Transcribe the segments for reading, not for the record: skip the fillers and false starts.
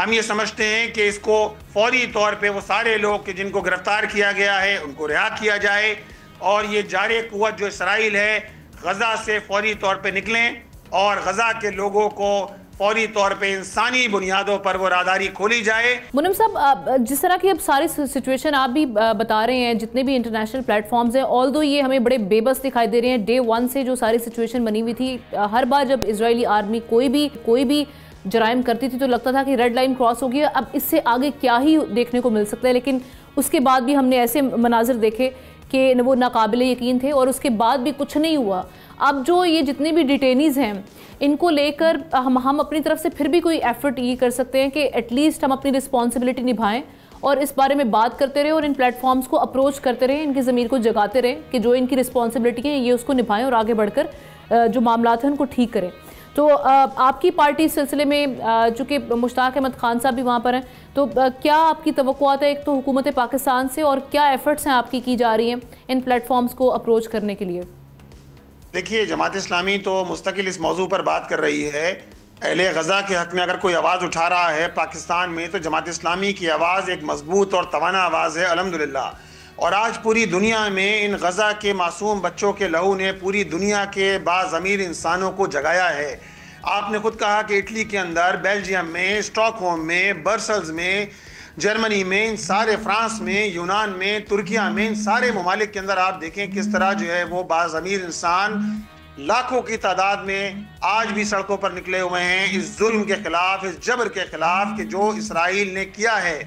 ہم یہ سمجھتے ہیں کہ اس کو فوری طور پہ وہ سارے لوگ کہ جن کو گرفتار کیا گیا ہے ان کو رہا کیا جائے، اور یہ جارِ قوت جو اسرائیل ہے غزہ سے فوری طور پہ نکلیں، اور غزہ کے لوگوں کو فوری طور پہ انسانی بنیادوں پر وہ راہداری کھولی جائے۔ منعم صاحب، جس طرح کی اب ساری سچویشن آپ بھی بتا رہے ہیں، جتنے بھی انٹرنیشنل پلیٹ فارمز ہیں، آلدو یہ ہمیں بڑے بے بس دکھائی دے رہے ہیں، ڈے ون سے جو ساری سچویشن بنی ہوئی تھی، ہر بار جب اسرائیلی آرمی کوئی بھی جرائم کرتی تھی تو لگتا تھا کہ ریڈ لائن کراس ہو گیا، اب اس سے آگے کیا ہی دیکھنے کو مل سکتا ہے، لیکن اس کے بعد بھی ہم نے ایسے مناظر دیکھے کہ وہ ناقابل یقین تھے، اور اس کے بعد بھی کچھ نہیں ہوا۔ اب جو یہ جتنے بھی ڈیٹینیز ہیں ان کو لے کر ہم اپنی طرف سے پھر بھی کوئی ایفرٹ یہ کر سکتے ہیں کہ ایٹ لیسٹ ہم اپنی رسپانسبلٹی نبھائیں اور اس بارے میں بات کرتے رہیں اور ان پلیٹ فارمز کو اپروچ کرتے رہیں، ان کی ضمیر کو جگاتے رہیں کہ جو ان کی رسپانسبلٹی ہیں یہ اس کو نبھائیں اور آگے بڑھ کر جو معاملات ہیں ان کو ٹھیک کریں۔ تو آپ کی پارٹی اس سلسلے میں، چونکہ مشتاق احمد خان صاحب بھی وہاں پر ہیں، تو کیا آپ کی توقعات ہے ایک تو حکومت پاکستان سے، اور کیا ایفرٹس ہیں آپ کی جا رہی ہیں ان پلیٹ فارمز کو اپروچ کرنے کے لیے؟ دیکھیے، جماعت اسلامی تو مستقل اس موضوع پر بات کر رہی ہے۔ اہل غزہ کے حق میں اگر کوئی آواز اٹھا رہا ہے پاکستان میں تو جماعت اسلامی کی آواز ایک مضبوط اور توانا آواز ہے، الحمدللہ۔ اور آج پوری دنیا میں ان غزہ کے معصوم بچوں کے لہو نے پوری دنیا کے باضمیر انسانوں کو جگایا ہے۔ آپ نے خود کہا کہ اٹلی کے اندر، بیلجیم میں، اسٹاک ہوم میں، برسلز میں، جرمنی میں، ان سارے، فرانس میں، یونان میں، ترکیہ میں، ان سارے ممالک کے اندر آپ دیکھیں کس طرح جو ہے وہ باضمیر انسان لاکھوں کی تعداد میں آج بھی سڑکوں پر نکلے ہوئے ہیں اس ظلم کے خلاف، اس جبر کے خلاف کہ جو اسرائیل نے کیا ہے۔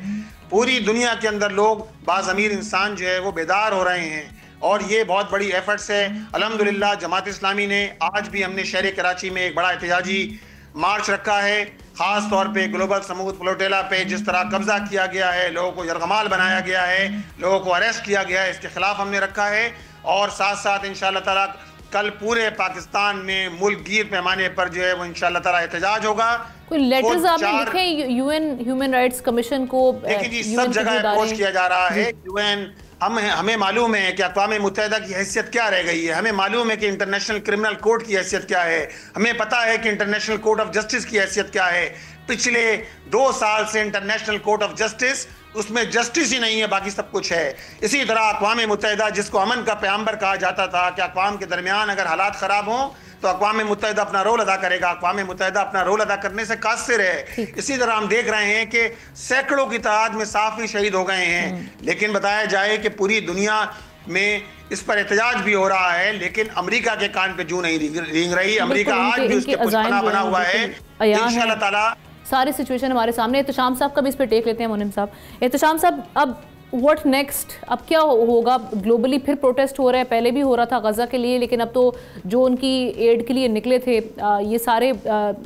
پوری دنیا کے اندر لوگ باضمیر انسان جو ہے وہ بیدار ہو رہے ہیں، اور یہ بہت بڑی ایفرٹس ہے۔ الحمدللہ جماعت اسلامی نے آج بھی، ہم نے شہر کراچی میں ایک بڑا احتجاجی مارچ رکھا ہے، خاص طور پہ گلوبل سموتھ فلوٹیلا پہ جس طرح قبضہ کیا گیا ہے، لوگوں کو یرغمال بنایا گیا ہے، لوگوں کو اریسٹ کیا گیا ہے، اس کے خلاف ہم نے رکھا ہے۔ اور ساتھ ساتھ انشاءاللہ تعالیٰ کل پورے پاکستان میں ملک گیر پیمانے پر جو ہے وہ انشاءاللہ تعالیٰ احتجاج ہوگا۔ کوئی لیٹرز آپ نے لکھے U N human rights commission کو؟ دیکھیں جی، سب جگہ اپروچ کیا جا رہا ہے۔ یو این، ہمیں معلوم ہے کہ اقوام متحدہ کی حیثیت کیا رہ گئی ہے، ہمیں معلوم ہے کہ انٹرنیشنل کرمنل کورٹ کی حیثیت کیا ہے، ہمیں پتہ ہے کہ انٹرنیشنل کورٹ آف جسٹس کی حیثیت کیا ہے۔ پچھلے 2 سال سے انٹرنیشنل کورٹ آف جسٹس، اس میں جسٹس ہی نہیں ہے، باقی سب کچھ ہے۔ اسی طرح اقوام متحدہ، جس کو امن کا پیغمبر کہا جاتا تھا کہ اقوام کے درمیان اگر حالات خراب ہوں تو اقوام متحدہ اپنا رول ادا کرے گا، اقوام متحدہ اپنا رول ادا کرنے سے قاصر ہے۔ اسی طرح ہم دیکھ رہے ہیں کہ سینکڑوں کی تعداد میں صحافی شہید ہو گئے ہیں، لیکن بتایا جائے کہ پوری دنیا میں اس پر احتجاج بھی ہو رہا ہے، لیکن امریکہ کے کان پہ جو نہیں رینگ رہی۔ امریکہ آج بھی اس کے پشپنا بنا ہوا ہے۔ انشاءاللہ تعالیٰ ساری سچویشن ہمارے سامنے۔ احتشام صاحب کا بھی اس پہ ٹیک لیتے ہیں منعم صاحب۔ احتشام صاحب، اب واٹ نیکسٹ؟ اب کیا ہوگا؟ گلوبلی پھر پروٹیسٹ ہو رہا ہے، پہلے بھی ہو رہا تھا غزہ کے لیے، لیکن اب تو جو ان کی ایڈ کے لیے نکلے تھے یہ سارے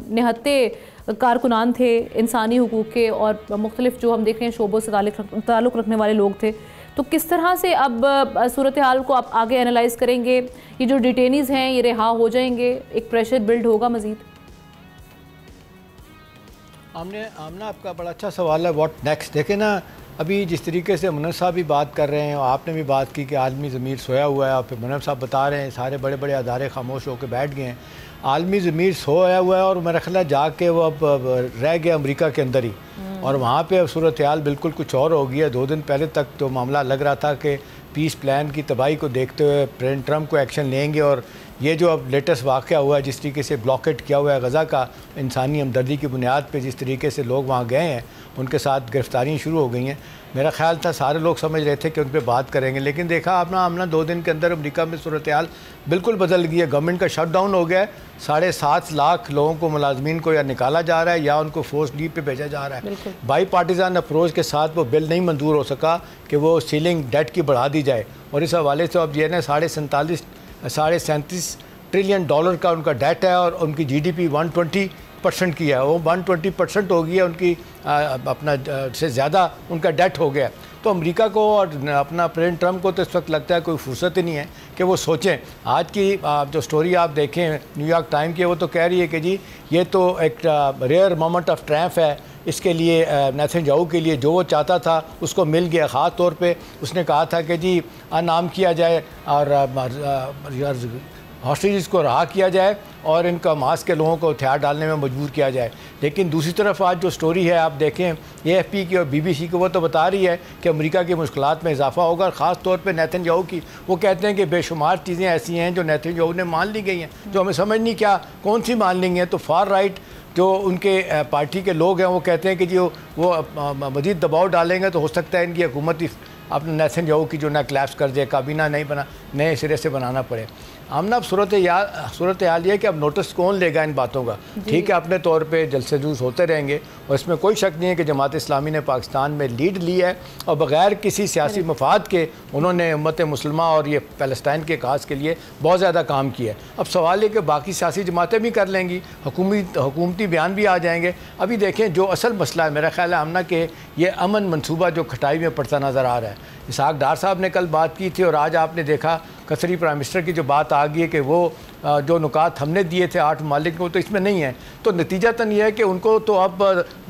نہتے کارکنان تھے انسانی حقوق کے، اور مختلف جو ہم دیکھ رہے ہیں شعبوں سے تعلق رکھنے والے لوگ تھے، تو کس طرح سے اب صورتحال کو آپ آگے انالائز کریں گے؟ یہ جو ڈیٹینیز ہیں یہ رہا ہو جائیں گے؟ ایک پریشر بلڈ ہوگا مزید؟ آمنہ، آپ کا بڑا اچھا سوال ہے، واٹ نیکسٹ؟ دیکھیں نا، ابھی جس طریقے سے منعم صاحب بھی بات کر رہے ہیں اور آپ نے بھی بات کی کہ عالمی ضمیر سویا ہوا ہے، اور پھر منعم صاحب بتا رہے ہیں سارے بڑے بڑے ادارے خاموش ہو کے بیٹھ گئے ہیں۔ عالمی ضمیر سویا ہوا ہے، اور میرا خیال ہے جا کے وہ اب رہ گیا امریکہ کے اندر ہی، اور وہاں پہ اب صورتحال بالکل کچھ اور ہو گئی ہے۔ 2 دن پہلے تک تو معاملہ لگ رہا تھا کہ پیس پلان کی تباہی کو دیکھتے ہوئے پریزیڈنٹ ٹرمپ کو ایکشن لیں گے، اور یہ جو اب لیٹسٹ واقعہ ہوا ہے، جس طریقے سے بلاکیٹ کیا ہوا ہے غزہ کا انسانی ہمدردی کی بنیاد پہ، جس طریقے سے لوگ وہاں گئے ہیں، ان کے ساتھ گرفتاریاں شروع ہو گئی ہیں۔ میرا خیال تھا سارے لوگ سمجھ رہے تھے کہ ان پہ بات کریں گے، لیکن دیکھا آپ نے آمنہ 2 دن کے اندر امریکہ میں صورتحال بالکل بدل گئی ہے۔ گورنمنٹ کا شٹ ڈاؤن ہو گیا ہے، 7.5 لاکھ لوگوں کو، ملازمین کو یا نکالا جا رہا ہے یا ان کو فورس لیو پہ بھیجا جا رہا ہے۔ بائی پارٹیزن اپروچ کے ساتھ وہ بل نہیں منظور ہو سکا کہ وہ سیلنگ ڈیٹ کی بڑھا دی جائے، اور اس حوالے سے اب یہ نا $37 ٹریلین کا ان کا ڈیٹ ہے، اور ان کی جی ڈی پی 120% کی ہے، وہ 120% ہو گئی ہے ان کی، اپنا سے زیادہ ان کا ڈیٹ ہو گیا۔ تو امریکہ کو اور اپنا پریزیڈنٹ ٹرمپ کو تو اس وقت لگتا ہے کوئی فرصت ہی نہیں ہے کہ وہ سوچیں۔ آج کی جو سٹوری آپ دیکھیں نیو یارک ٹائم کی، وہ تو کہہ رہی ہے کہ جی یہ تو ایک ریئر مومنٹ آف ٹرائمف ہے اس کے لیے، نیتن یاہو کے لیے، جو وہ چاہتا تھا اس کو مل گیا۔ خاص طور پہ اس نے کہا تھا کہ جی نام کیا جائے اور ہاسٹیجز کو رہا کیا جائے اور ان کا ماس کے لوگوں کو ہتھیار ڈالنے میں مجبور کیا جائے. لیکن دوسری طرف آج جو سٹوری ہے آپ دیکھیں AFP کی اور BBC کی, وہ تو بتا رہی ہے کہ امریکہ کی مشکلات میں اضافہ ہوگا, اور خاص طور پہ نیتن یاہو کی. وہ کہتے ہیں کہ بے شمار چیزیں ایسی ہیں جو نیتن یاہو نے مان لی گئی ہیں, جو ہمیں سمجھ نہیں کیا کون سی مان لی ہیں. تو فار رائٹ جو ان کے پارٹی کے لوگ ہیں وہ کہتے ہیں کہ جی وہ مزید دباؤ ڈالیں گے تو ہو سکتا ہے ان کی حکومت اپنے نیتن یاہو کی جو نہ کلیپس کر دے, کابینہ نہیں نئے سرے سے بنانا پڑے. آمنہ اب صورتحال یہ ہے کہ اب نوٹس کون لے گا ان باتوں کا. ٹھیک ہے, اپنے طور پہ جلسے جلوس ہوتے رہیں گے, اور اس میں کوئی شک نہیں ہے کہ جماعت اسلامی نے پاکستان میں لیڈ لی ہے, اور بغیر کسی سیاسی مفاد کے انہوں نے امت مسلمہ اور یہ فلسطین کے کاز کے لیے بہت زیادہ کام کیا ہے. اب سوال ہے کہ باقی سیاسی جماعتیں بھی کر لیں گی, حکومتی بیان بھی آ جائیں گے. ابھی دیکھیں جو اصل مسئلہ ہے میرا خیال ہے آمنہ کہ یہ امن منصوبہ جو کھٹائی میں پڑتا نظر آ رہا ہے. اسحاق ڈار صاحب نے کل بات کی تھی, اور آج آپ نے دیکھا قطری پرائم منسٹر کی جو بات آ گئی ہے کہ وہ جو نکات ہم نے دیے تھے 8 ممالک کو تو اس میں نہیں ہیں. تو نتیجتاً یہ ہے کہ ان کو تو اب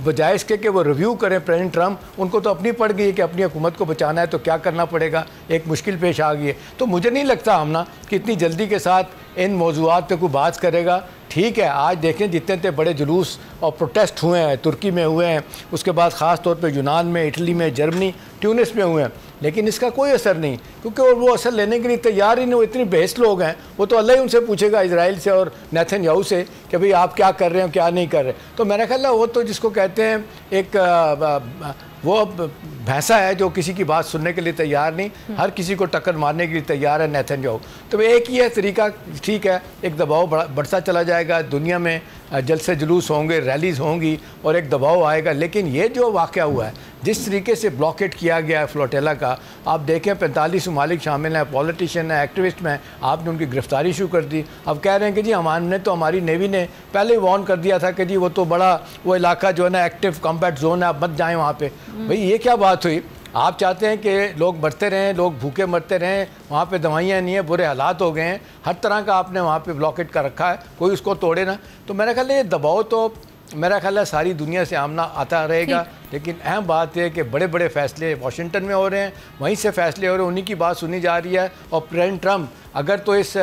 بجائے اس کے کہ وہ ریویو کریں پریزیڈنٹ ٹرمپ, ان کو تو اپنی پڑ گئی ہے کہ اپنی حکومت کو بچانا ہے تو کیا کرنا پڑے گا, ایک مشکل پیش آ گئی ہے. تو مجھے نہیں لگتا ہم کہ اتنی جلدی کے ساتھ ان موضوعات پہ کوئی بات کرے گا. ٹھیک ہے, آج دیکھیں جتنے بڑے جلوس اور پروٹیسٹ ہوئے ہیں, ترکی میں ہوئے ہیں, اس کے بعد خاص طور پہ یونان میں, اٹلی میں, جرمنی, ٹیونس میں ہوئے ہیں, لیکن اس کا کوئی اثر نہیں, کیونکہ وہ اثر لینے کے لیے تیار ہی نہیں. وہ اتنی بحث لوگ ہیں, وہ تو اللہ ہی ان سے پوچھے گا, اسرائیل سے اور نیتن یاہو سے, کہ بھئی آپ کیا کر رہے ہیں کیا نہیں کر رہے. تو میرا خیال ہے وہ تو جس کو کہتے ہیں ایک وہ بھینسا ہے جو کسی کی بات سننے کے لیے تیار نہیں, ہر کسی کو ٹکر مارنے کے لیے تیار ہے نیتن یاہو. تو ایک ہی ہے طریقہ, ٹھیک ہے, ایک دباؤ بڑھتا چلا جائے گا, دنیا میں جلسے جلوس ہوں گے, ریلیز ہوں گی, اور ایک دباؤ آئے گا. لیکن یہ جو واقعہ ہوا ہے, جس طریقے سے بلاکیٹ کیا گیا ہے فلوٹیلا کا, آپ دیکھیں 45 ممالک شامل ہیں, پولیٹیشین ہیں, ایکٹیوسٹ میں, آپ نے ان کی گرفتاری شروع کر دی. اب کہہ رہے ہیں کہ جی ہماری نیوی نے پہلے ہی وارن کر دیا تھا کہ جی وہ تو بڑا وہ علاقہ جو ہے نا ایکٹیو کمبیٹ زون ہے, آپ مت جائیں وہاں پہ. بھئی یہ کیا بات ہوئی؟ آپ چاہتے ہیں کہ لوگ مرتے رہیں, لوگ بھوکے مرتے رہیں, وہاں پہ دوائیاں نہیں ہیں, برے حالات ہو گئے ہیں, ہر طرح کا آپ نے وہاں پہ بلاکیٹ کر رکھا ہے, کوئی اس کو توڑے نا. تو میرا خیال ہے یہ دباؤ تو میرا خیال ہے ساری دنیا سے آمنا آتا رہے گا. لیکن اہم بات ہے کہ بڑے بڑے فیصلے واشنگٹن میں ہو رہے ہیں, وہیں سے فیصلے ہو رہے ہیں, انہی کی بات سنی جا رہی ہے. اور پریزیڈنٹ ٹرمپ اگر تو اس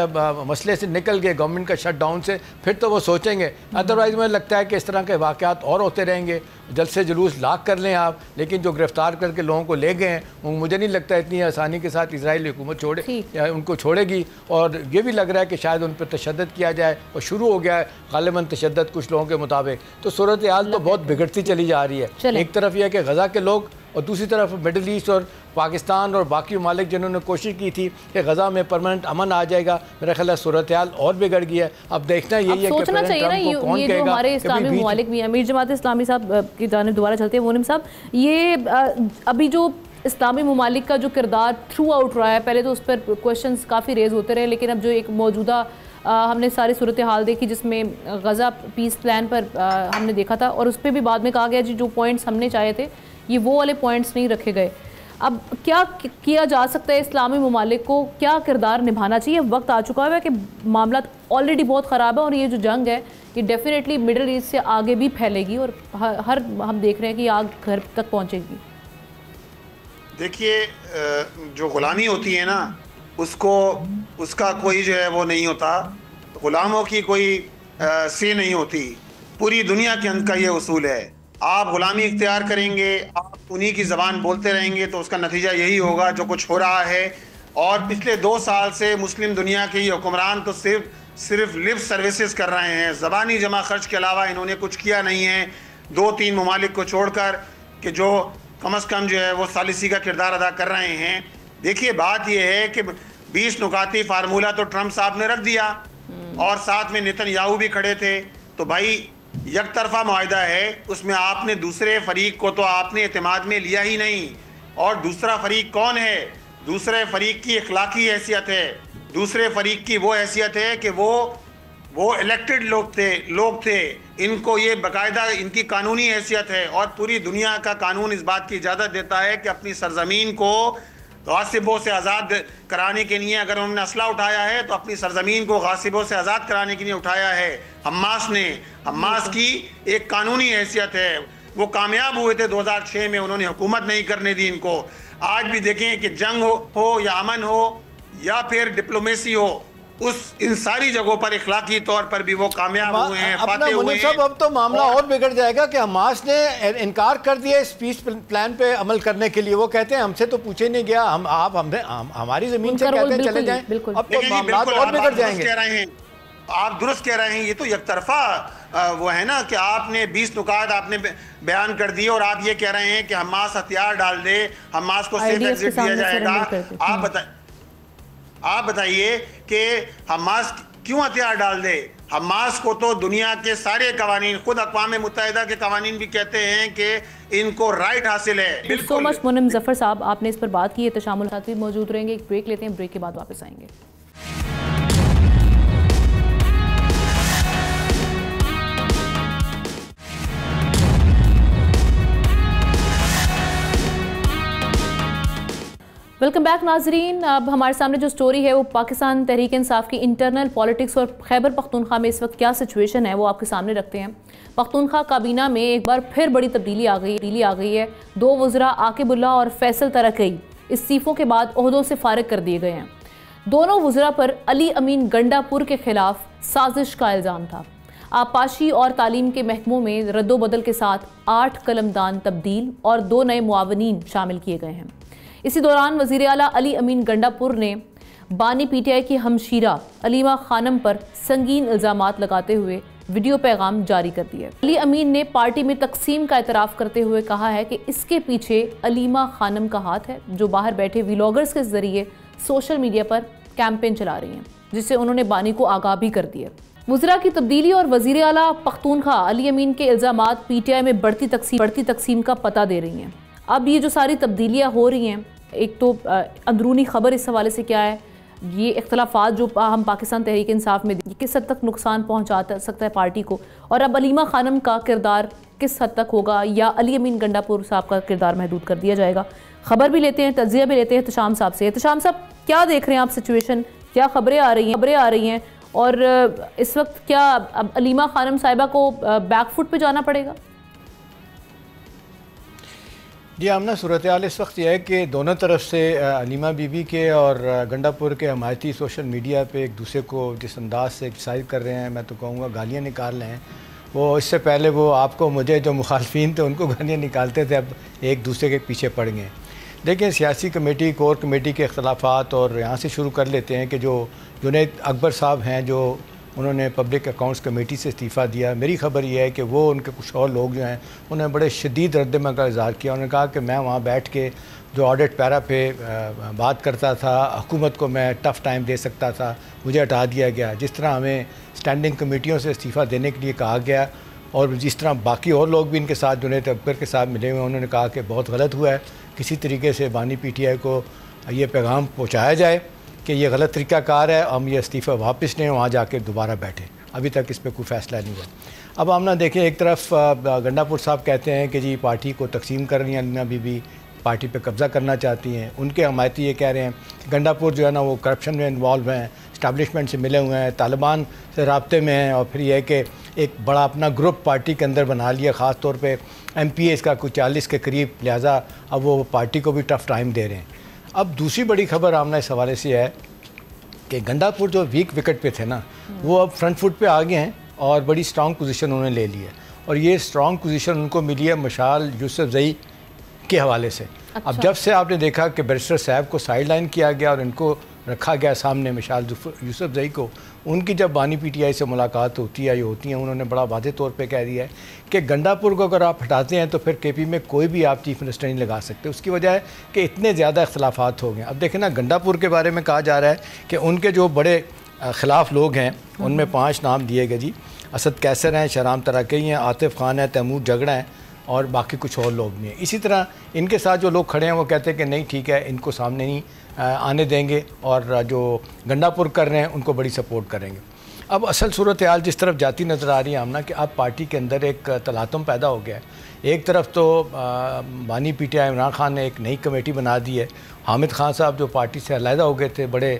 مسئلے سے نکل گئے گورنمنٹ کا شٹ ڈاؤن سے, پھر تو وہ سوچیں گے. ادروائز مجھے لگتا ہے کہ اس طرح کے واقعات اور ہوتے رہیں گے. جلسے جلوس لاکھ کر لیں آپ, لیکن جو گرفتار کر کے لوگوں کو لے گئے ہیں مجھے نہیں لگتا اتنی آسانی کے ساتھ اسرائیل حکومت چھوڑے یا ان کو چھوڑے گی. اور یہ بھی لگ رہا ہے کہ شاید ان پہ تشدد کیا جائے, اور شروع ہو گیا ہے غالباً تشدد کچھ لوگوں کے مطابق. تو صورتحال تو بہت بگڑتی چلی جا رہی ہے. ایک طرف یہ ہے کہ غزہ کے لوگ, اور دوسری طرف مڈل ایسٹ اور پاکستان اور باقی ممالک جنہوں نے کوشش کی تھی کہ غزہ میں پرماننٹ امن آ جائے گا. میرا خیال ہے صورتحال اور بگڑ گیا ہے. اب دیکھنا یہی ہے کہ سوچنا چاہیے نا, یہ جو ہمارے اسلامی ممالک بھی ہیں, امیر جماعت اسلامی صاحب کی جانب دوبارہ چلتے ہیں, مونم صاحب, یہ ابھی جو اسلامی ممالک کا جو کردار تھرو آؤٹ رہا ہے, پہلے تو اس پر کویشچنز کافی ریز ہوتے رہے, لیکن اب جو ایک موجودہ ہم نے ساری صورتحال دیکھی جس میں غزہ پیس پلان پر ہم نے دیکھا تھا, اور اس پہ بھی بعد میں کہا گیا جی جو پوائنٹس ہم نے چاہے تھے یہ وہ والے پوائنٹس نہیں رکھے گئے. اب کیا کیا جا سکتا ہے؟ اسلامی ممالک کو کیا کردار نبھانا چاہیے؟ وقت آ چکا ہے کہ معاملات آلریڈی بہت خراب ہے, اور یہ جو جنگ ہے یہ ڈیفینیٹلی مڈل ایسٹ سے آگے بھی پھیلے گی, اور ہر ہم دیکھ رہے ہیں کہ یہ آگ گھر تک پہنچے گی. دیکھیے جو غلامی ہوتی ہے نا, اس کا کوئی جو ہے وہ نہیں ہوتا, غلاموں کی کوئی سی نہیں ہوتی. پوری دنیا کے اندر کا یہ اصول ہے, آپ غلامی اختیار کریں گے, آپ انہی کی زبان بولتے رہیں گے, تو اس کا نتیجہ یہی ہوگا جو کچھ ہو رہا ہے. اور پچھلے 2 سال سے مسلم دنیا کے یہ حکمران تو صرف لپ سروسز کر رہے ہیں, زبانی جمع خرچ کے علاوہ انہوں نے کچھ کیا نہیں ہے, 2-3 ممالک کو چھوڑ کر, کہ جو کم از کم جو ہے وہ ثالثی کا کردار ادا کر رہے ہیں. دیکھیے بات یہ ہے کہ 20 نکاتی فارمولہ تو ٹرمپ صاحب نے رکھ دیا, اور ساتھ میں نیتن یاہو بھی کھڑے تھے. تو بھائی یک طرفہ معاہدہ ہے, اس میں آپ نے دوسرے فریق کو تو آپ نے اعتماد میں لیا ہی نہیں. اور دوسرا فریق کون ہے؟ دوسرے فریق کی اخلاقی حیثیت ہے, دوسرے فریق کی وہ حیثیت ہے کہ وہ الیکٹڈ لوگ تھے, ان کو یہ باقاعدہ ان کی قانونی حیثیت ہے. اور پوری دنیا کا قانون اس بات کی اجازت دیتا ہے کہ اپنی سرزمین کو غاصبوں سے آزاد کرانے کے لیے, اگر انہوں نے اسلحہ اٹھایا ہے تو اپنی سرزمین کو غاصبوں سے آزاد کرانے کے لیے اٹھایا ہے. حماس کی ایک قانونی حیثیت ہے, وہ کامیاب ہوئے تھے 2006 میں, انہوں نے حکومت نہیں کرنے دی ان کو. آج بھی دیکھیں کہ جنگ ہو یا امن ہو یا پھر ڈپلومیسی ہو, ان ساری جگہوں پر اخلاقی طور پر بھی وہ کامیاب ہوئے ہیں، فاتح ہوئے ہیں۔ صاحب اب تو معاملہ اور بگڑ جائے گا کہ حماس نے انکار کر دیا اس پیس پلان پہ عمل کرنے کے لیے۔ وہ کہتے ہیں ہم سے تو پوچھے نہیں گیا، آپ ہماری زمین سے کہتے ہیں چلے جائیں، اب تو معاملات اور بگڑ جائیں گے۔ آپ درست کہہ رہے ہیں، یہ تو یک طرفہ وہ ہے نا کہ آپ نے 20 نکات آپ نے بیان کر دیے اور آپ یہ کہہ رہے ہیں کہ حماس ہتھیار ڈال دے، حماس کو سیف ایگزٹ دیا جائے گا۔ آپ بتائیے کہ حماس کیوں ہتھیار ڈال دے؟ حماس کو تو دنیا کے سارے قوانین، خود اقوام متحدہ کے قوانین بھی کہتے ہیں کہ ان کو رائٹ حاصل ہے۔ سو مچ منم ظفر صاحب، آپ نے اس پر بات کی ہے، تشامل ساتھ بھی موجود رہیں گے۔ ایک بریک لیتے ہیں، بریک کے بعد واپس آئیں گے۔ ویلکم بیک ناظرین۔ اب ہمارے سامنے جو سٹوری ہے وہ پاکستان تحریک انصاف کی انٹرنل پالیٹکس اور خیبر پختونخوا میں اس وقت کیا سچویشن ہے وہ آپ کے سامنے رکھتے ہیں۔ پختونخوا کابینہ میں ایک بار پھر بڑی تبدیلی آ گئی ہے۔ 2 وزراء عاقب اللہ اور فیصل ترکی استعفوں کے بعد عہدوں سے فارغ کر دیے گئے ہیں۔ دونوں وزراء پر علی امین گنڈا پور کے خلاف سازش کا الزام تھا۔ آبپاشی اور تعلیم کے محکموں میں رد و بدل کے ساتھ 8 قلمدان تبدیل اور 2 نئے معاونین شامل کیے گئے ہیں۔ اسی دوران وزیر اعلیٰ علی امین گنڈا پور نے بانی پی ٹی آئی کی ہمشیرہ علیمہ خانم پر سنگین الزامات لگاتے ہوئے ویڈیو پیغام جاری کر دیا۔ علی امین نے پارٹی میں تقسیم کا اعتراف کرتے ہوئے کہا ہے کہ اس کے پیچھے علیمہ خانم کا ہاتھ ہے، جو باہر بیٹھے ویلاگرز کے ذریعے سوشل میڈیا پر کیمپین چلا رہی ہیں، جس سے انہوں نے بانی کو آگاہ بھی کر دیا۔ وزراء کی تبدیلی اور وزیر اعلیٰ پختونخوا علی امین کے الزامات پی ٹی آئی میں بڑھتی تقسیم کا پتہ دے رہی ہیں۔ اب یہ جو ساری تبدیلیاں ہو رہی ہیں، ایک تو اندرونی خبر اس حوالے سے کیا ہے، یہ اختلافات جو ہم پاکستان تحریک انصاف میں کس حد تک نقصان پہنچا سکتا ہے پارٹی کو، اور اب علیمہ خانم کا کردار کس حد تک ہوگا یا علی امین گنڈا پور صاحب کا کردار محدود کر دیا جائے گا۔ خبر بھی لیتے ہیں، تجزیہ بھی لیتے ہیں احتشام صاحب سے۔ احتشام صاحب، کیا دیکھ رہے ہیں آپ سچویشن؟ کیا خبریں آ رہی ہیں اور اس وقت کیا اب علیمہ خانم صاحبہ کو بیک فٹ پہ جانا پڑے گا؟ جی آمنہ، صورتحال اس وقت یہ ہے کہ دونوں طرف سے علیمہ بی بی کے اور گنڈا پور کے حمایتی سوشل میڈیا پہ ایک دوسرے کو جس انداز سے ایکسرسائز کر رہے ہیں، میں تو کہوں گا گالیاں نکال رہے ہیں۔ وہ اس سے پہلے وہ آپ کو مجھے جو مخالفین تھے ان کو گالیاں نکالتے تھے، اب ایک دوسرے کے پیچھے پڑ گئے۔ دیکھیں، سیاسی کمیٹی، کور کمیٹی کے اختلافات، اور یہاں سے شروع کر لیتے ہیں کہ جو جنید اکبر صاحب ہیں، جو انہوں نے پبلک اکاؤنٹس کمیٹی سے استعفیٰ دیا، میری خبر یہ ہے کہ وہ ان کے کچھ اور لوگ جو ہیں انہوں نے بڑے شدید رد عمل کا اظہار کیا۔ انہوں نے کہا کہ میں وہاں بیٹھ کے جو آڈٹ پیرا پہ بات کرتا تھا، حکومت کو میں ٹف ٹائم دے سکتا تھا، مجھے ہٹا دیا گیا۔ جس طرح ہمیں اسٹینڈنگ کمیٹیوں سے استعفیٰ دینے کے لیے کہا گیا، اور جس طرح باقی اور لوگ بھی ان کے ساتھ جنید اکبر کے ساتھ ملے ہوئے ہیں، انہوں نے کہا کہ بہت غلط ہوا ہے، کسی طریقے سے بانی پی ٹی آئی کو یہ پیغام پہنچایا جائے کہ یہ غلط طریقہ کار ہے، ہم یہ استعفیٰ واپس لیں، وہاں جا کے دوبارہ بیٹھیں۔ ابھی تک اس پہ کوئی فیصلہ نہیں ہوا۔ اب آمنہ دیکھیں، ایک طرف گنڈا پور صاحب کہتے ہیں کہ جی پارٹی کو تقسیم کر رہی ہیں علیمہ بی بی، پارٹی پہ قبضہ کرنا چاہتی ہیں۔ ان کے حمایتی یہ کہہ رہے ہیں کہ گنڈا پور جو ہے نا وہ کرپشن میں انوالو ہیں، اسٹیبلشمنٹ سے ملے ہوئے ہیں، طالبان سے رابطے میں ہیں، اور پھر یہ ہے کہ ایک بڑا اپنا گروپ پارٹی کے اندر بنا لیا، خاص طور پہ ایم پی اے اس کا کچھ 40 کے قریب، لہٰذا اب وہ پارٹی کو بھی ٹف ٹائم دے رہے ہیں۔ اب دوسری بڑی خبر آمنہ اس حوالے سے ہے کہ گنڈا پور جو ویک وکٹ پہ تھے نا، وہ اب فرنٹ فٹ پہ آ گئے ہیں اور بڑی سٹرانگ پوزیشن انہوں نے لے لی ہے، اور یہ سٹرانگ پوزیشن ان کو ملی ہے مشال یوسف زئی کے حوالے سے۔ اب جب سے آپ نے دیکھا کہ بیرسٹر صاحب کو سائیڈ لائن کیا گیا اور ان کو رکھا گیا سامنے مشال یوسف زئی کو، ان کی جب بانی پی ٹی آئی سے ملاقات ہوتی ہے یا ہوتی ہیں، انہوں نے بڑا واضح طور پہ کہہ دیا ہے کہ گنڈا پور کو اگر آپ ہٹاتے ہیں تو پھر کے پی میں کوئی بھی آپ چیف منسٹر نہیں لگا سکتے۔ اس کی وجہ ہے کہ اتنے زیادہ اختلافات ہو گئے۔ اب دیکھیں نا، گنڈا پور کے بارے میں کہا جا رہا ہے کہ ان کے جو بڑے خلاف لوگ ہیں ان میں 5 نام دیے گئے جی، اسد کیسر ہیں، شہرام تراکی ہیں، عاطف خان ہیں، تیمور جگڑا ہیں، اور باقی کچھ اور لوگ بھی ہیں۔ اسی طرح ان کے ساتھ جو لوگ کھڑے ہیں وہ کہتے ہیں کہ نہیں ٹھیک ہے، ان کو سامنے نہیں آنے دیں گے، اور جو گنڈا پور کر رہے ہیں ان کو بڑی سپورٹ کریں گے۔ اب اصل صورتحال جس طرف جاتی نظر آ رہی ہے آمنہ، کہ اب پارٹی کے اندر ایک تلاطم پیدا ہو گیا ہے۔ ایک طرف تو بانی P T I Imran Khan نے ایک نئی کمیٹی بنا دی ہے۔ حامد خان صاحب جو پارٹی سے علیحدہ ہو گئے تھے، بڑے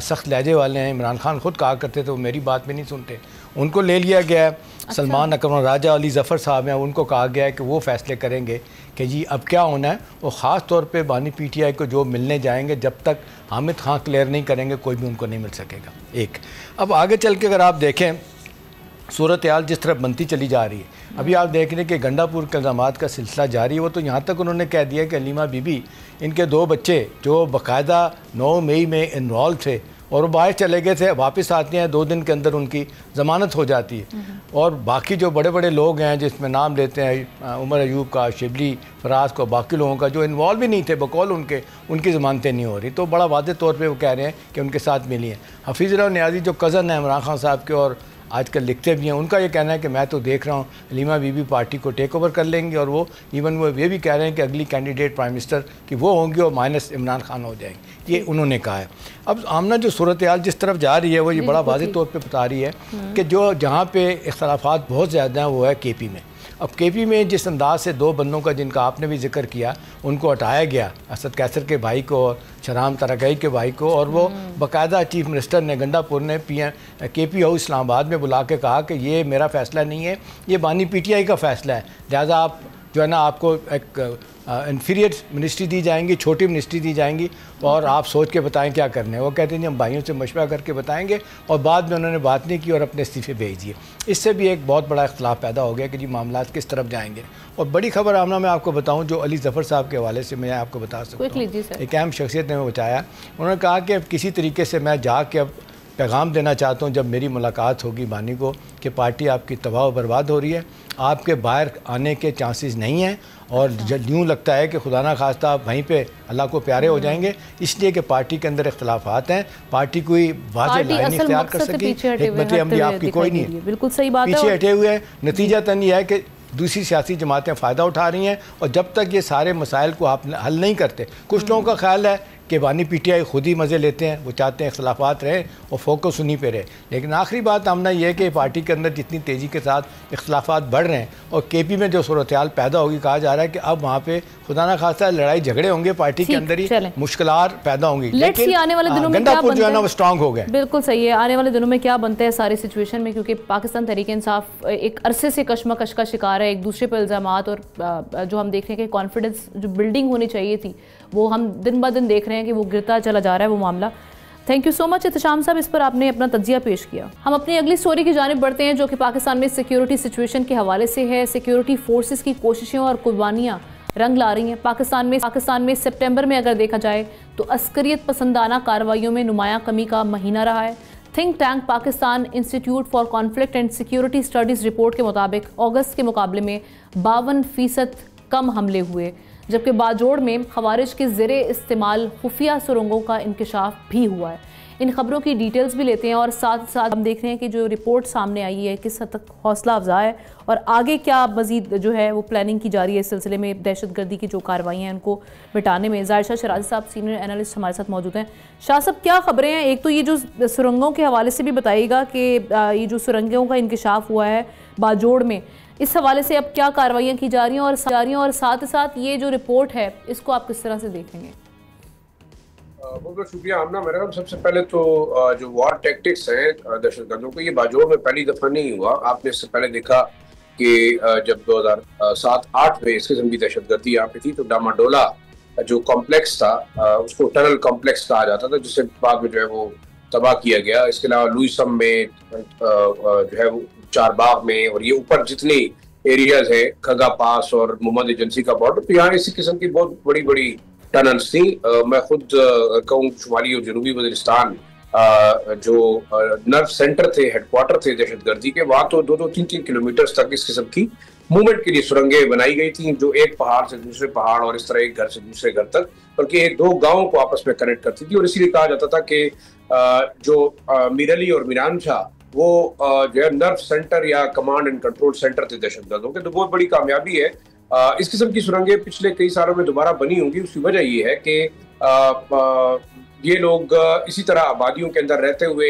سخت لہجے والے ہیں، عمران خان خود کہا کرتے تھے وہ میری بات بھی نہیں سنتے، ان کو لے لیا گیا ہے. سلمان اکرم راجہ علی ظفر صاحب ہیں, ان کو کہا گیا ہے کہ وہ فیصلے کریں گے کہ جی اب کیا ہونا ہے. اور خاص طور پہ بانی پی ٹی آئی کو جو ملنے جائیں گے, جب تک حامد خان کلیئر نہیں کریں گے کوئی بھی ان کو نہیں مل سکے گا. ایک اب آگے چل کے اگر آپ دیکھیں صورتحال جس طرح بنتی چلی جا رہی ہے, ابھی آپ دیکھ رہے ہیں کہ گنڈا پور کے الزامات کا سلسلہ جاری ہے. وہ تو یہاں تک انہوں نے کہہ دیا کہ علیمہ بی بی ان کے 2 بچے جو باقاعدہ 9 مئی میں انرول تھے اور وہ باہر چلے گئے تھے, واپس آتے ہیں 2 دن کے اندر ان کی ضمانت ہو جاتی ہے. اور باقی جو بڑے بڑے لوگ ہیں جس میں نام لیتے ہیں عمر ایوب کا, شبلی, فراز کو, باقی لوگوں کا جو انوالو بھی نہیں تھے بقول ان کی ضمانتیں نہیں ہو رہی. تو بڑا واضح طور پہ وہ کہہ رہے ہیں کہ ان کے ساتھ ملی ہیں. حفیظ اللہ نیازی جو کزن ہیں عمران خان صاحب کے اور آج کل لکھتے بھی ہیں, ان کا یہ کہنا ہے کہ میں تو دیکھ رہا ہوں علیمہ بی بی پارٹی کو ٹیک اوور کر لیں گے, اور وہ ایون وہ یہ بھی کہہ رہے ہیں کہ اگلی کینڈیڈیٹ پرائم منسٹر کہ وہ ہوں گے اور مائنس عمران خان ہو جائیں گے. یہ انہوں نے کہا ہے. اب آمنہ جو صورتحال جس طرف جا رہی ہے وہ یہ بڑا واضح طور پہ بتا رہی ہے کہ جو جہاں پہ اختلافات بہت زیادہ ہیں وہ ہے کے پی میں. اب کے پی میں جس انداز سے 2 بندوں کا جن کا آپ نے بھی ذکر کیا ان کو ہٹایا گیا, اسد کیسر کے بھائی کو اور شرام ترگئی کے بھائی کو, اور وہ باقاعدہ چیف منسٹر نے گنڈا پور نے کے پی ہاؤس اسلام آباد میں بلا کے کہا کہ یہ میرا فیصلہ نہیں ہے, یہ بانی پی ٹی آئی کا فیصلہ ہے, لہٰذا آپ جو ہے نا آپ کو ایک انفیریئر منسٹری دی جائیں گی, چھوٹی منسٹری دی جائیں گی, اور آپ سوچ کے بتائیں کیا کرنے ہیں. وہ کہتے ہیں ہم بھائیوں سے مشورہ کر کے بتائیں گے, اور بعد میں انہوں نے بات نہیں کی اور اپنے استعفے بھیج دیے. اس سے بھی ایک بہت بڑا اختلاف پیدا ہو گیا کہ جی معاملات کس طرف جائیں گے. اور بڑی خبر آمنہ میں آپ کو بتاؤں جو علی ظفر صاحب کے حوالے سے میں آپ کو بتا سکتا ہوں, ایک اہم شخصیت نے بتایا, انہوں نے کہا کہ کسی طریقے سے میں جا کے اب پیغام دینا چاہتا ہوں جب میری ملاقات ہوگی بانی کو کہ پارٹی آپ کی تباہ و برباد ہو رہی ہے, آپ کے باہر آنے کے چانسز نہیں ہیں, اور یوں لگتا ہے کہ خدا نہ خواستہ آپ وہیں پہ اللہ کو پیارے ہو جائیں گے, اس لیے کہ پارٹی کے اندر اختلافات ہیں, پارٹی کوئی واضح لائن اختیار کر سکی, حکمت عملی آپ کی کوئی نہیں ہے, بالکل صحیح بات ہے, پیچھے ہٹے ہوئے ہیں. نتیجہ تن یہ ہے کہ دوسری سیاسی جماعتیں فائدہ اٹھا رہی ہیں, اور جب تک یہ سارے مسائل کو آپ حل نہیں کرتے, کچھ لوگوں کا خیال ہے کہ بانی پی ٹی آئی خود ہی مزے لیتے ہیں, وہ چاہتے ہیں اختلافات رہیں اور فوکس انہیں پہ رہے. لیکن آخری بات آمنہ یہ ہے کہ پارٹی کے اندر جتنی تیزی کے ساتھ اختلافات بڑھ رہے ہیں, اور کے پی میں جو صورتحال پیدا ہوگی, کہا جا رہا ہے کہ اب وہاں پہ خدا نہ خواستہ لڑائی جھگڑے ہوں گے, پارٹی کے اندر ہی مشکلات پیدا ہوں گی, لیکن گنڈا پور جو ہے نا وہ اسٹرانگ ہو گئے. بالکل صحیح ہے. آنے والے دنوں میں کیا بنتا ہے ساری سچویشن میں, کیونکہ پاکستان تحریک انصاف ایک عرصے سے کشمکش کا شکار ہے, ایک دوسرے پہ الزامات, اور جو ہم دیکھ رہے ہیں کہ کانفیڈنس جو بلڈنگ ہونی چاہیے تھی وہ ہم دن بہ دن دیکھ رہے ہیں کہ وہ گرتا چلا جا رہا ہے وہ معاملہ. تھینک یو سو مچ احتشام صاحب, اس پر آپ نے اپنا تجزیہ پیش کیا. ہم اپنی اگلی سٹوری کی جانب بڑھتے ہیں جو کہ پاکستان میں سیکیورٹی سچویشن کے حوالے سے ہے. سیکیورٹی فورسز کی کوششیں اور قربانیاں رنگ لا رہی ہیں. پاکستان میں سپٹمبر میں اگر دیکھا جائے تو عسکریت پسندانہ کارروائیوں میں نمایاں کمی کا مہینہ رہا ہے. Think tank Pakistan institute for conflict and security studies report کے مطابق اگست کے مقابلے میں 52% کم حملے ہوئے, جبکہ باجوڑ میں خوارج کے زیر استعمال خفیہ سرنگوں کا انکشاف بھی ہوا ہے. ان خبروں کی ڈیٹیلز بھی لیتے ہیں, اور ساتھ ساتھ ہم دیکھ رہے ہیں کہ جو رپورٹ سامنے آئی ہے کس حد تک حوصلہ افزا ہے, اور آگے کیا مزید جو ہے وہ پلاننگ کی جا رہی ہے اس سلسلے میں دہشت گردی کی جو کارروائیاں ہیں ان کو مٹانے میں. ظاہر شاہ شرازی صاحب سینئر اینالسٹ ہمارے ساتھ موجود ہیں. شاہ صاحب کیا خبریں ہیں؟ ایک تو یہ جو سرنگوں کے حوالے سے بھی بتائیے گا کہ یہ جو سرنگوں کا انکشاف ہوا ہے باجوڑ میں, اس حوالے سے اب کیا کارروائیاں کی جا رہی ہیں, اور ساتھ ساتھ یہ جو رپورٹ ہے اس کو آپ کس طرح سے دیکھیں گے؟ بہت بہت شکریہ آمنہ. میرا سب سے پہلے تو جو وار ٹیکٹکس ہیں دہشت گردوں کو, یہ باجوڑ میں پہلی دفعہ نہیں ہوا. آپ نے اس سے پہلے دیکھا کہ جب 2007-8 میں اس قسم کی دہشت گردی یہاں پہ تھی تو ڈاماڈولا جو کمپلیکس تھا اس کو ٹنل کمپلیکس کہا جاتا تھا, جس سے بعد میں جو ہے وہ تباہ کیا گیا. اس کے علاوہ لوئسم میں جو ہے وہ چار باغ میں, اور یہ اوپر جتنی ایریاز ہیں کھگا پاس اور محمد ایجنسی کا بارڈر, تو یہاں اسی قسم کی بہت بڑی بڑی ٹنلز تھیں. میں خود کہوں شمالی اور جنوبی وزیرستان جو نرو سینٹر تھے, ہیڈ کوارٹر تھے دہشت گردی کے, وہاں تو 2-3 کلومیٹرز تک اس قسم کی موومنٹ کے لیے سرنگیں بنائی گئی تھیں, جو ایک پہاڑ سے دوسرے پہاڑ اور اس طرح ایک گھر سے دوسرے گھر تک, بلکہ 2 گاؤں کو آپس میں کنیکٹ کرتی تھی. اور اسی لیے کہا جاتا تھا کہ جو میر علی اور میران شاہ وہ جو ہے نرو سینٹر یا کمانڈ اینڈ کنٹرول سینٹر تھے دہشت گردوں کے. تو بہت بڑی کامیابی ہے. اس قسم کی سرنگیں پچھلے کئی سالوں میں دوبارہ بنی ہوں گی. اس کی وجہ یہ ہے کہ یہ لوگ اسی طرح آبادیوں کے اندر رہتے ہوئے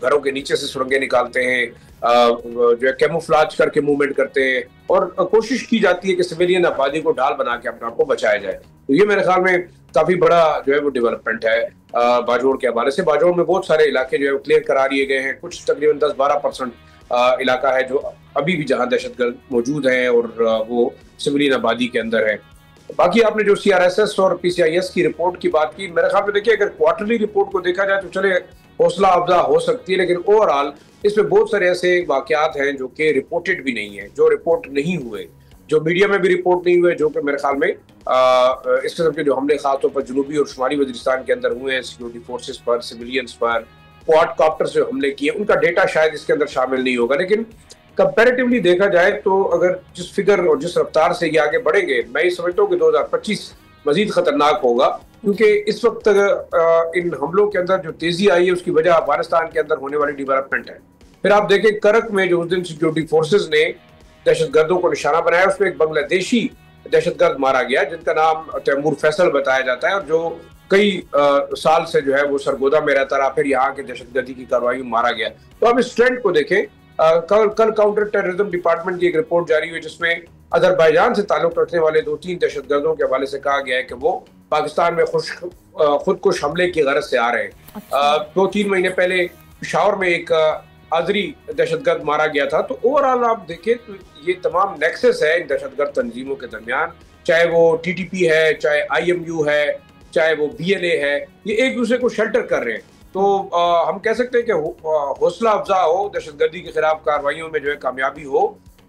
گھروں کے نیچے سے سرنگیں نکالتے ہیں, جو ہے کیموفلاج کر کے موومنٹ کرتے ہیں, اور کوشش کی جاتی ہے کہ سویلین آبادی کو ڈھال بنا کے اپنے آپ کو بچایا جائے. تو یہ میرے خیال میں کافی بڑا جو ہے وہ ڈیولپمنٹ ہے باجوڑ کے حوالے سے. باجوڑ میں بہت سارے علاقے جو ہے وہ کلیئر کرا لیے گئے ہیں, کچھ تقریباً 10-12% علاقہ ہے جو ابھی بھی جہاں دہشت گرد موجود ہیں اور وہ سویلین آبادی کے اندر ہیں. باقی آپ نے جو CRSS اور PCIS کی رپورٹ کی بات کی, میرے خیال میں دیکھیے اگر کوارٹرلی رپورٹ کو دیکھا جائے تو چلے حوصلہ افزا ہو سکتی ہے, لیکن اوور آل اس میں بہت سارے ایسے واقعات ہیں جو کہ رپورٹڈ بھی نہیں ہیں, جو رپورٹ نہیں ہوئے, جو میڈیا میں بھی رپورٹ نہیں ہوئے, جو کہ میرے خیال میں اس قسم کے جو حملے خاص طور پر جنوبی اور شمالی وزیرستان کے اندر ہوئے ہیں سیکورٹی فورسز پر, سویلینز پر, کواد کاپٹر سے حملے کیے, ان کا ڈیٹا شاید اس کے اندر شامل نہیں ہوگا. لیکن کمپیریٹیولی دیکھا جائے تو اگر جس فگر اور جس رفتار سے یہ آگے بڑھیں گے, میں یہ سمجھتا ہوں کہ 2025 مزید خطرناک ہوگا, کیونکہ اس وقت ان حملوں کے اندر جو تیزی آئی ہے اس کی وجہ افغانستان کے اندر ہونے والی ڈیولپمنٹ ہے. پھر آپ دیکھیں کرک میں جو اس دن سیکورٹی فورسز نے دہشت گردوں کو نشانہ بنایا, اس میں ایک بنگلہ دیشی دہشت گرد مارا گیا جن کا نام تیمور فیصل بتایا جاتا ہے, اور جو کئی سال سے جو ہے وہ سرگودا میں رہتا رہا, پھر یہاں کے دہشت گردی کی کارروائی میں مارا گیا. تو آپ اس ٹرینڈ کو دیکھیں. کل کاؤنٹر ٹیررزم ڈپارٹمنٹ کی ایک رپورٹ جاری ہوئی جس میں اذربائیجان سے تعلق رکھنے والے 2-3 دہشت گردوں کے حوالے سے کہا گیا ہے کہ وہ پاکستان میں خودکش حملے کی غرض سے آ رہے ہیں. 2-3 مہینے پہلے پشاور میں ایک آذری دہشت گرد مارا گیا تھا. تو اوور آل آپ دیکھیں تو یہ تمام نیکسس ہے ان دہشت گرد تنظیموں کے درمیان, چاہے وہ TTP ہے, چاہے IMU ہے, چاہے وہ BLA ہے, یہ ایک دوسرے کو شیلٹر کر رہے ہیں. تو ہم کہہ سکتے ہیں کہ حوصلہ افزا ہو, دہشت گردی کے خلاف کارروائیوں میں جو ہے کامیابی ہو,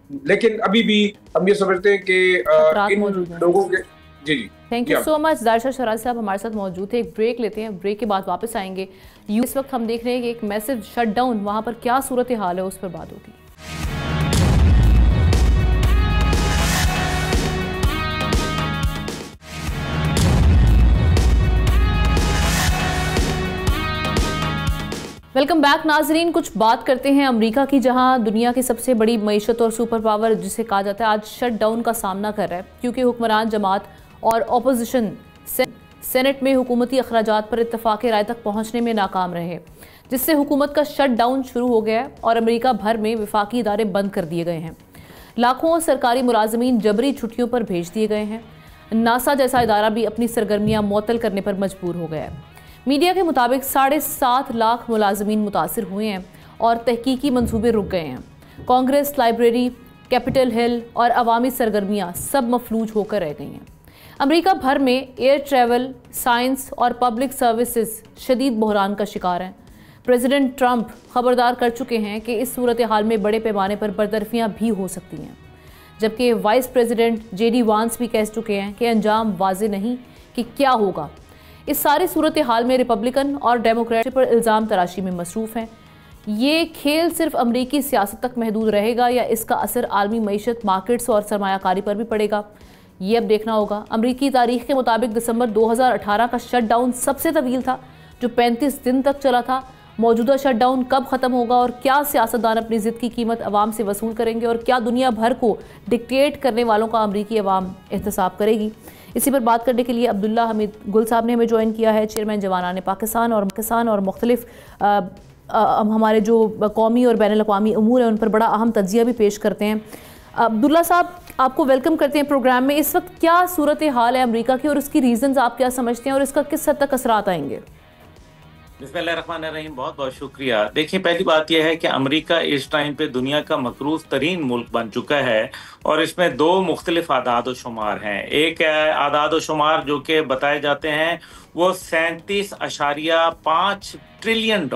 لیکن ابھی بھی ہم یہ سمجھتے ہیں کہ ان لوگوں کے جی thank you so much. Zahir شاہ شرازی صاحب ہمارے ساتھ موجود تھے. ایک بریک لیتے ہیں, بریک کے بعد واپس آئیں گے. اس وقت ہم دیکھ رہے ہیں کہ ایک میسو شٹ ڈاؤن, وہاں پر کیا صورتحال ہے اس پر بات ہوگی. ویلکم بیک ناظرین. کچھ بات کرتے ہیں امریکہ کی, جہاں دنیا کی سب سے بڑی معیشت اور سپر پاور جسے کہا جاتا ہے آج شٹ ڈاؤن کا سامنا کر رہا ہے, کیونکہ حکمران جماعت اور اپوزیشن سینٹ میں حکومتی اخراجات پر اتفاق رائے تک پہنچنے میں ناکام رہے, جس سے حکومت کا شٹ ڈاؤن شروع ہو گیا ہے اور امریکہ بھر میں وفاقی ادارے بند کر دیے گئے ہیں. لاکھوں سرکاری ملازمین جبری چھٹیوں پر بھیج دیے گئے ہیں. ناسا جیسا ادارہ بھی اپنی سرگرمیاں معطل کرنے پر مجبور ہو گیا ہے. میڈیا کے مطابق 7.5 لاکھ ملازمین متاثر ہوئے ہیں اور تحقیقی منصوبے رک گئے ہیں. کانگریس, لائبریری, کیپٹل ہل اور عوامی سرگرمیاں سب مفلوج ہو کر رہ گئی ہیں. امریکہ بھر میں ایئر ٹریول, سائنس اور پبلک سروسز شدید بحران کا شکار ہیں. پریزیڈنٹ ٹرمپ خبردار کر چکے ہیں کہ اس صورتحال میں بڑے پیمانے پر برطرفیاں بھی ہو سکتی ہیں, جبکہ وائس پریزیڈنٹ JD وانس بھی کہہ چکے ہیں کہ انجام واضح نہیں کہ کیا ہوگا. اس ساری صورتحال میں ریپبلکن اور ڈیموکریٹ پر الزام تراشی میں مصروف ہیں. یہ کھیل صرف امریکی سیاست تک محدود رہے گا یا اس کا اثر عالمی معیشت, مارکیٹس اور سرمایہ کاری پر بھی پڑے گا, یہ اب دیکھنا ہوگا. امریکی تاریخ کے مطابق دسمبر 2018 کا شٹ ڈاؤن سب سے طویل تھا, جو 35 دن تک چلا تھا. موجودہ شٹ ڈاؤن کب ختم ہوگا اور کیا سیاستدان اپنی ضد کی قیمت عوام سے وصول کریں گے, اور کیا دنیا بھر کو ڈکٹیٹ کرنے والوں کا امریکی عوام احتساب کرے گی. اسی پر بات کرنے کے لیے عبداللہ حمید گل صاحب نے ہمیں جوائن کیا ہے, چیئرمین جوانان پاکستان اور مختلف ہمارے جو قومی اور بین الاقوامی امور ہیں ان پر بڑا اہم تجزیہ بھی پیش کرتے ہیں. عبداللہ صاحب, آپ کو ویلکم کرتے ہیں پروگرام میں. اس وقت کیا صورتحال ہے امریکہ کی اور اس کی ریزنز آپ کیا سمجھتے ہیں اور اس کا کس حد تک اثرات آئیں گے؟ بسم اللہ الرحمن الرحیم. بہت بہت شکریہ. دیکھیں, پہلی بات یہ ہے کہ امریکہ اس ٹائم پہ دنیا کا مقروض ترین ملک بن چکا ہے, اور اس میں 2 مختلف اعداد و شمار ہیں. ایک اعداد و شمار جو کہ بتائے جاتے ہیں وہ $37.5 ٹریلین,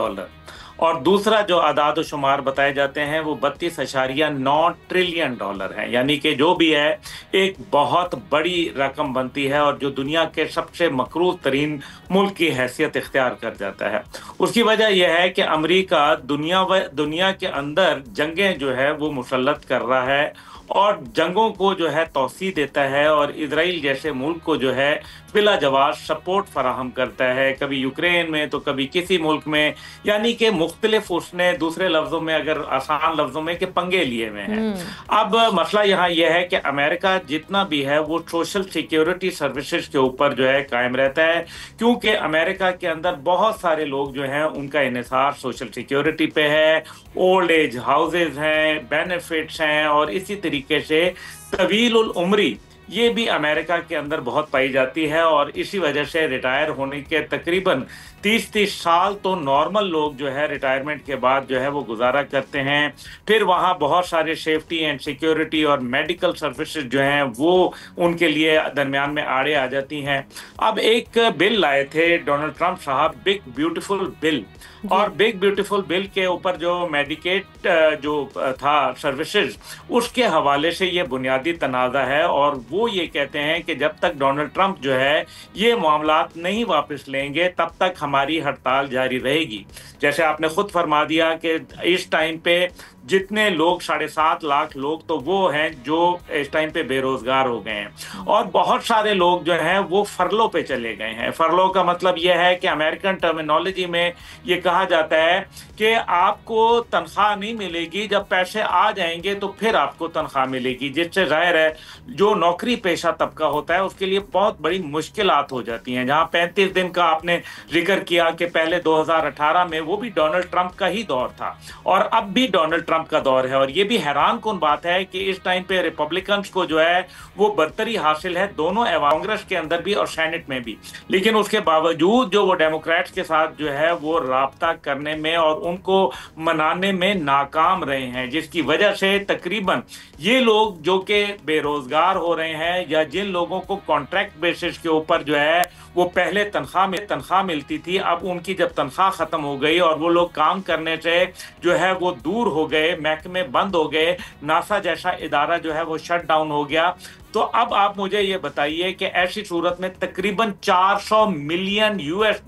اور دوسرا جو اعداد و شمار بتائے جاتے ہیں وہ $32.9 ٹریلین ہیں. یعنی کہ جو بھی ہے ایک بہت بڑی رقم بنتی ہے اور جو دنیا کے سب سے مقروض ترین ملک کی حیثیت اختیار کر جاتا ہے. اس کی وجہ یہ ہے کہ امریکہ دنیا کے اندر جنگیں جو ہے وہ مسلط کر رہا ہے اور جنگوں کو جو ہے توسیع دیتا ہے, اور اسرائیل جیسے ملک کو جو ہے بلا جواز سپورٹ فراہم کرتا ہے, کبھی یوکرین میں تو کبھی کسی ملک میں. یعنی کہ مختلف اس نے دوسرے لفظوں میں, اگر آسان لفظوں میں, کہ پنگے لیے ہوئے ہیں. اب مسئلہ یہاں یہ ہے کہ امریکہ جتنا بھی ہے وہ سوشل سیکیورٹی سروسز کے اوپر جو ہے قائم رہتا ہے, کیونکہ امریکہ کے اندر بہت سارے لوگ جو ہیں ان کا انحصار سوشل سیکیورٹی پہ ہے. اولڈ ایج ہاؤسز ہیں, بینیفٹس ہیں, اور اسی طریقے سے طویل العمری یہ بھی امریکہ کے اندر بہت پائی جاتی ہے، اور اسی وجہ سے ریٹائر ہونے کے تقریباً 30 سال تو نارمل لوگ جو ہے ریٹائرمنٹ کے بعد جو ہے وہ گزارا کرتے ہیں۔ پھر وہاں بہت سارے سیفٹی اینڈ سیکیورٹی اور میڈیکل سروسز جو ہیں وہ ان کے لیے درمیان میں آڑے آ جاتی ہیں۔ اب ایک بل لائے تھے ڈونلڈ ٹرمپ صاحب، بگ بیوٹیفل بل، اور بگ بیوٹیفل بل کے اوپر جو میڈیکیٹ جو تھا سروسز، اس کے حوالے سے یہ بنیادی تنازع ہے، اور وہ یہ کہتے ہیں کہ جب تک ڈونلڈ ٹرمپ جو ہے یہ معاملات نہیں واپس لیں گے تب تک ہماری ہڑتال جاری رہے گی۔ جیسے آپ نے خود فرما دیا کہ اس ٹائم پہ جتنے لوگ 7.5 لاکھ لوگ تو وہ ہیں جو اس ٹائم پہ بے روزگار ہو گئے ہیں، اور بہت سارے لوگ جو ہیں وہ فرلو پہ چلے گئے ہیں۔ فرلو کا مطلب یہ ہے کہ امریکن ٹرمینالوجی میں یہ کہا جاتا ہے کہ آپ کو تنخواہ نہیں ملے گی، جب پیسے آ جائیں گے تو پھر آپ کو تنخواہ ملے گی، جس سے ظاہر ہے جو نوکری پیشہ طبقہ ہوتا ہے اس کے لیے بہت بڑی مشکلات ہو جاتی ہیں۔ جہاں 35 دن کا آپ نے ذکر کیا کہ پہلے 2018 میں وہ بھی ڈونلڈ ٹرمپ کا ہی دور تھا، اور اب بھی ڈونلڈ ٹرمپ کا دور ہے، اور یہ بھی حیران کن بات ہے کہ اس ٹائم پہ ریپبلکنز کو جو ہے وہ برتری حاصل ہے دونوں کانگریس کے اندر بھی اور سینٹ میں بھی، لیکن اس کے باوجود جو وہ ڈیموکریٹس کے ساتھ جو ہے وہ رابطہ کرنے میں اور ان کو منانے میں ناکام رہے ہیں، جس کی وجہ سے تقریباً یہ لوگ جو کہ بے روزگار ہو رہے ہیں، یا جن لوگوں کو کانٹریکٹ بیسس کے اوپر جو ہے وہ پہلے تنخواہ ملتی تھی، اب ان کی جب تنخواہ ختم ہو گئی اور وہ لوگ کام کرنے سے جو ہے وہ دور ہو گئے، محکمے بند ہو گئے، ناسا جیسا ادارہ جو ہے وہ شٹ ڈاؤن ہو گیا، تو اب آپ مجھے یہ بتائیے کہ ایسی صورت میں تقریباً 400 ملین $US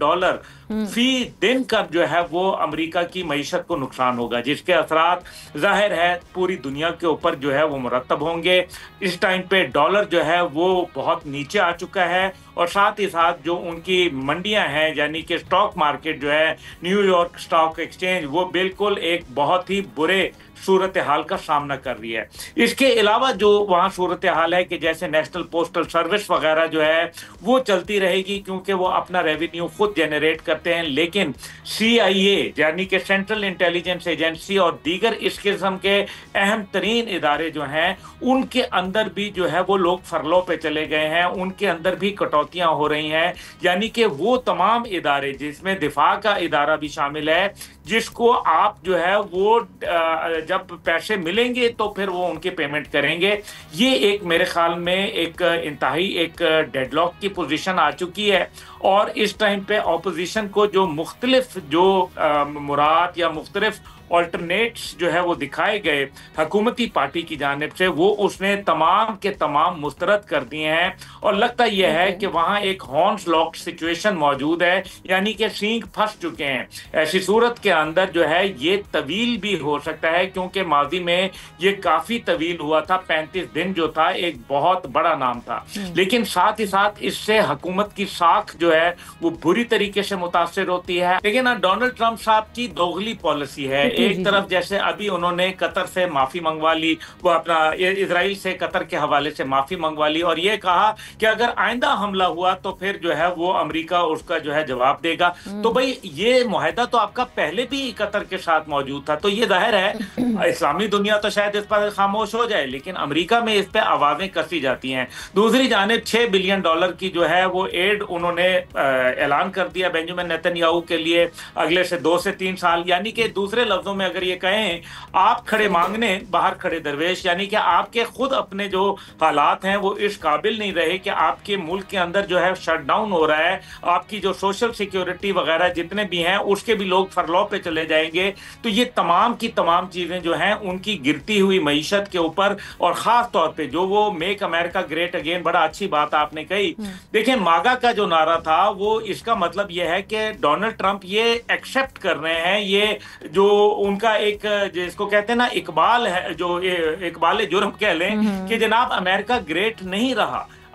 فی دن کا جو ہے وہ امریکہ کی معیشت کو نقصان ہوگا، جس کے اثرات ظاہر ہے پوری دنیا کے اوپر جو ہے وہ مرتب ہوں گے۔ اس ٹائم پہ ڈالر جو ہے وہ بہت نیچے آ چکا ہے، اور ساتھ ہی ساتھ جو ان کی منڈیاں ہیں یعنی کہ اسٹاک مارکیٹ جو ہے نیو یارک اسٹاک ایکسچینج، وہ بالکل ایک بہت ہی برے صورتحال کا سامنا کر رہی ہے۔ اس کے علاوہ جو وہاں صورتحال ہے کہ جیسے نیشنل پوسٹل سروس وغیرہ جو ہے وہ چلتی رہے گی کیونکہ وہ اپنا ریونیو خود جنریٹ کرتے ہیں، لیکن CIA یعنی کہ سینٹرل انٹیلیجنس ایجنسی اور دیگر اس قسم کے اہم ترین ادارے جو ہیں ان کے اندر بھی جو ہے وہ لوگ فرلو پہ چلے گئے ہیں، ان کے اندر بھی کٹوتیاں ہو رہی ہیں، یعنی کہ وہ تمام ادارے جس میں دفاع کا ادارہ بھی شامل ہے، جس کو آپ جو ہے وہ جب پیسے ملیں گے تو پھر وہ ان کے پیمنٹ کریں گے، یہ ایک میرے خیال میں ایک انتہائی ایک ڈیڈ لاک کی پوزیشن آ چکی ہے۔ اور اس ٹائم پہ اپوزیشن کو جو مختلف جو مراد یا مختلف آلٹرنیٹس جو ہے وہ دکھائے گئے حکومتی پارٹی کی جانب سے، وہ اس نے تمام کے تمام مسترد کر دیے ہیں، اور لگتا یہ ہے کہ وہاں ایک ہارنز لاک سچویشن موجود ہے، یعنی کہ سینگ پھنس چکے ہیں۔ ایسی صورت کے اندر جو ہے یہ طویل بھی ہو سکتا ہے، کیونکہ ماضی میں یہ کافی طویل ہوا تھا، 35 دن جو تھا ایک بہت بڑا نام تھا، لیکن ساتھ ہی ساتھ اس سے حکومت کی ساکھ جو ہے وہ بری طریقے سے متاثر ہوتی ہے۔ لیکن ڈونلڈ ٹرمپ صاحب کی دوغلی پالیسی ہے، ایک طرف جیسے ابھی انہوں نے قطر سے معافی منگوا لی، وہ اپنا اسرائیل سے قطر کے حوالے سے معافی منگوا لی، اور یہ کہا کہ اگر آئندہ حملہ ہوا تو پھر جو ہے وہ امریکہ اس کا جو ہے جواب دے گا۔ تو بھائی یہ معاہدہ تو آپ کا پہلے بھی قطر کے ساتھ موجود تھا، تو یہ ظاہر ہے اسلامی دنیا تو شاید اس پر خاموش ہو جائے، لیکن امریکہ میں اس پہ آوازیں کسی جاتی ہیں۔ دوسری جانب $6 بلین کی جو ہے وہ ایڈ انہوں نے اعلان کر دیا بینجامن نیتن یاہو کے لیے اگلے سے 2 سے 3 سال، یعنی کہ دوسرے لفظوں میں اگر یہ کہیں آپ کھڑے مانگنے باہر کھڑے درویش، یعنی کہ آپ کے خود اپنے جو حالات ہیں وہ اس قابل نہیں رہے کہ آپ کے ملک کے اندر جو ہے شٹ ڈاؤن ہو رہا ہے، آپ کی جو سوشل سیکیورٹی وغیرہ جتنے بھی ہیں اس کے بھی لوگ فرلو پہ چلے جائیں گے، تو یہ تمام کی تمام چیزیں جو ہیں ان کی گرتی ہوئی معیشت کے اوپر، اور خاص طور پہ جو وہ میک امریکہ گریٹ اگین، بڑا اچھی بات آپ نے کہی۔ دیکھیں ماگا کا جو نعرہ تھا وہ اس کا مطلب یہ ہے کہ ڈونلڈ ٹرمپ یہ ایکسیپٹ کر رہے ہیں، یہ جو ان کا ایک جس کو کہتے ہیں نا اقبال ہے، جو اقبال جرم کہہ لیں کہ جناب امریکہ گریٹ نہیں رہا،